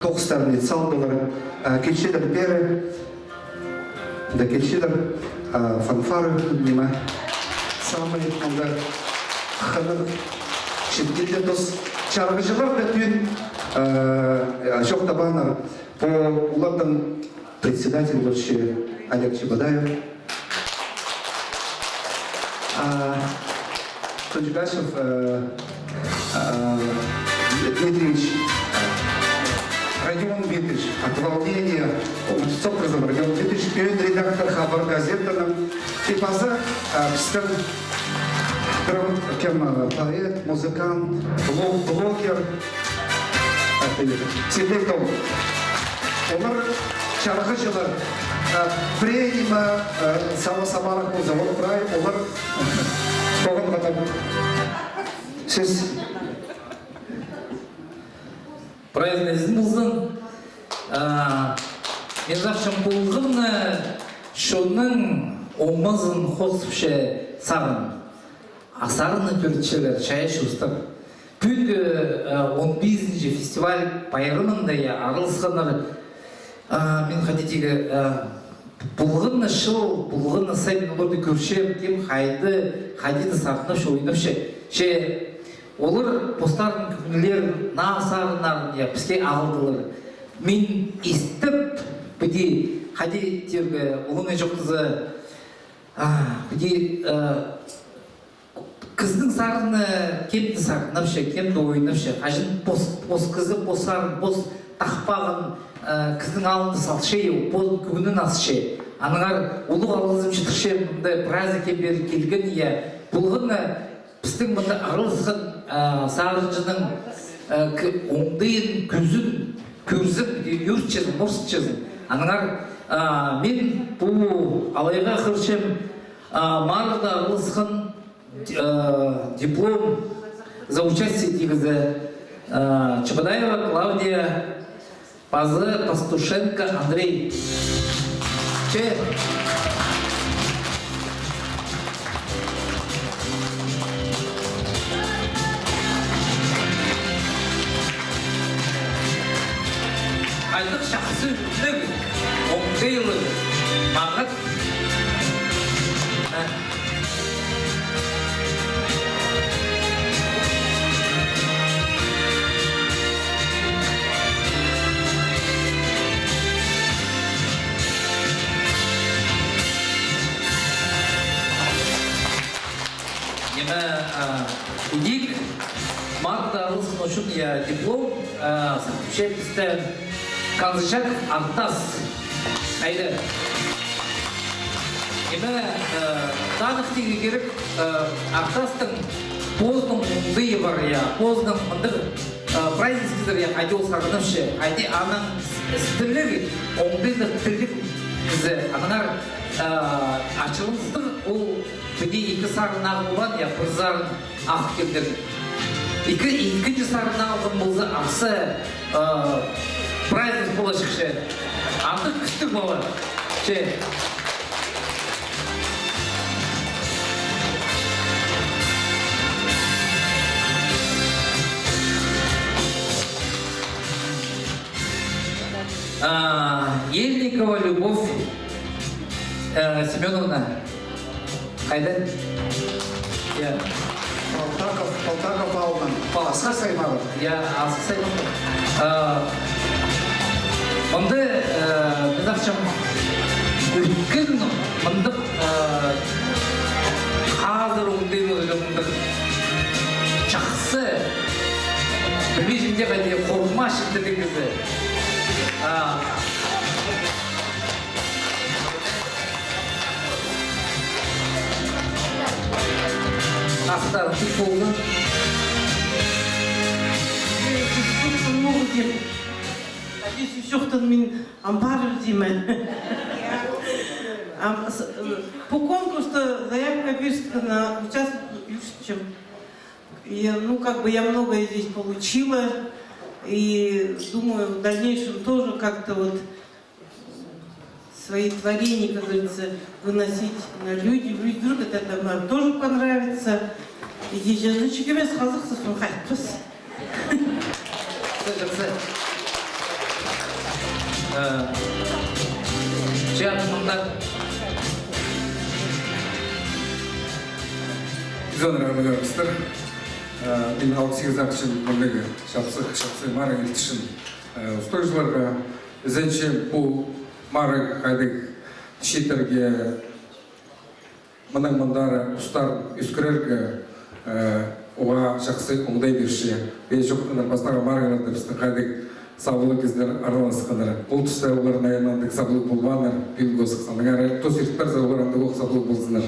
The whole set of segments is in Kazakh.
тоқстан салдылар кешедір бері да кешедір фанфары нема самый онда ханыр шеткелде дос чарғы жылар да түйін жоқ табанар по улардың председатель вообще Олег Чебадаев, Тунчгашев Дмитриевич, Родион Дмитриевич, от волнения, с образом Родион Дмитриевич, перед редактор Хабар газетаның, типаза, пістің кем поэт, музыкант, блогер, Себектов. Олар чарғы жылы премия Сава-Самарах завод прай, олар соған қатар. Сіз правильно измылзын. Мен зашым болғымны шоның омызын қосыпше сағын. Асарыны көртшелер шайыш ұстыр. Бүгінгі 15-ші фестиваль байырымында арылысқаныр. Мен қадетегі бұлғынны шыл, бұлғынны сайын оларды көршем, кем қайдеді сақынып шойынып ше. Олар постардың күнілер нағысарынарын бізге ағылдылар. Мен естіп, бүде қадетегі олыңы жоқтызы, бүде кыздың сарыны кемді сақынып ше, кемді ойынып ше. Қажын бос қызы, бос сарын, бос тақпағын кыздың алынды салшы, бос күгінін асы ше. Аныңар ұлық алғызым шытықше, мұнда празднике беріп келген, бұлғынны біздің мұнда арылысқан сағырынжының оңдайын, күзін, көрзіп, үртшезін, мұрсытшезін. Аныңар мен бұл алайға қыршым марыда арылысқан диплом за участие тигізі Чебадаева Клавдия, Пазы Пастушенко Андрей. Че? Айлық шақсы үміттің оңғайлы мағыт. Идик, марта русского шутня диплом, шепистен Канзычак Антас. Айда. Еме данных тиги керек Антастың поздың мұңдыйы бар я, поздың мұндыр празднискіздер я айдол сағынымшы. Айде аның стілігі, оңдыйдық тілік кізі. Аныңар ашылымыздың ол бүде екі сарын ағылған, я бір зарын ақ келдер. Екінші сарын ағылған болса ақсы праздник болашық ше. Андық күстік бала ше. Ельникова Любовь Семеновна. Қайдан? Полтаков Алман. Асқа Саймаров. Асқа Саймаров. Мұнды біз ақшам үлкен мұндық қазір өңден өңдік жақсы білмейшінде қайде қорма шықтырдыңызды. Астар түк болды. Много дем. Надеюсь, еще кто-то меня амбарит деймін. По конкурсу заявка пишется на участие. Я многое здесь получила. И думаю, в дальнейшем тоже как-то вот свои творения, как говорится, выносить на люди. Вдруг это нам тоже понравится. И ежедневно с казахстаном хоть. Жанымда Жанрарны гарыстыр. Мен 68 акшын көмегі шапсы мары елтішін. Ұстойшыларға зәнше бұл мары қайдық шетерге мұндары ұстар үскірерге оға жақсы оңдай берші. Бей жоқтыңдар бастағы марғаларды біздің қайдық сабылы кездер араласқандар. Бұл тұста олардың аяңнандық сабылы болғандар, бейінгі осықсандар. Әрі тос ертпер зауларында оқ сабылы болсындар.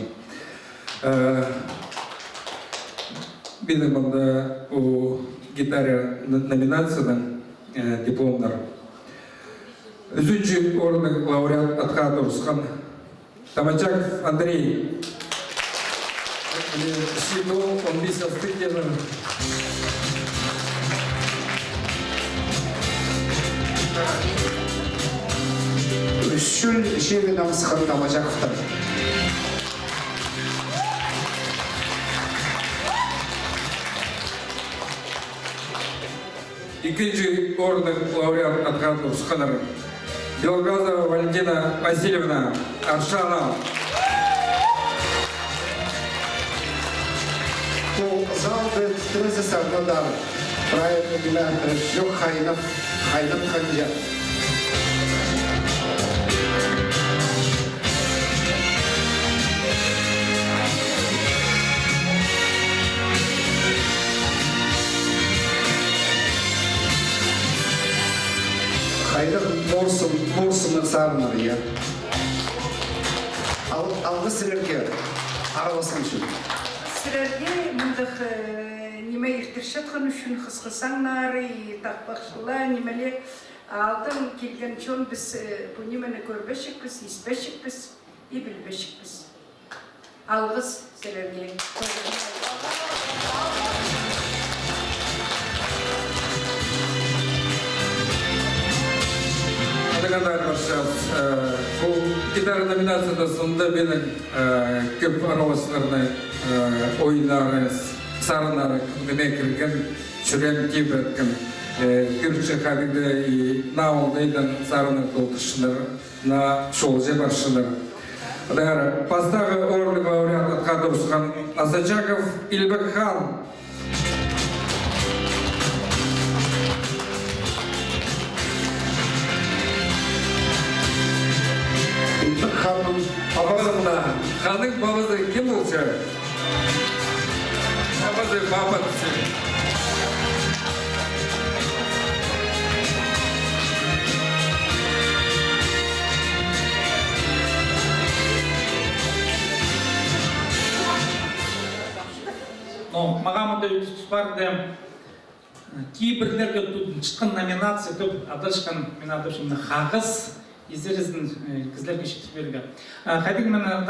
Benim bunda o gitarya номинациядан дипломдар. Üçüncü орынның лауреат атқа тұрысқан Тамачаков Андрей. Шиту, он 5 астыктен. Шүл шеве намысқан Тамачаковтар. İkinci орынның лауреат атқа тұрысқандар Белгазова Валентина Васильевна Аршанова. Бұл залды түрізі сарнадар. Правильно bila жоқ хайнап ханжа. Хайнап морсымның сарынар, я. Алғы сілерге араласың үшін. Сілерге мұндық неме ертіршетқан үшін қысқысаңнары, тақпақшыла, немеле алдын келген чон біз бұл немені көрбешікпіз, еспешікпіз, ебілбешікпіз. Алғыз сілерге. Adakadar başlayalım. Bu gitar nominasyada sonunda benim köp arabaslarını oyunları, sarınları kümdeme kirken, şüren keyif etken, Türkçe kadide naoldaydan sarını doltuşlar, na şolca başlar. Adakadar, pastağı orlik laureat atқа тұрысқан Асачаков Илбекхан. Ханның Babasında, Han'ın babası kim olacak? Babası babası. Но маған да барды кейбірлерге шыққан номинация көп адашқан мен адашымды хағыз езеріздің кізлерге шетіп берді. Қайдың мені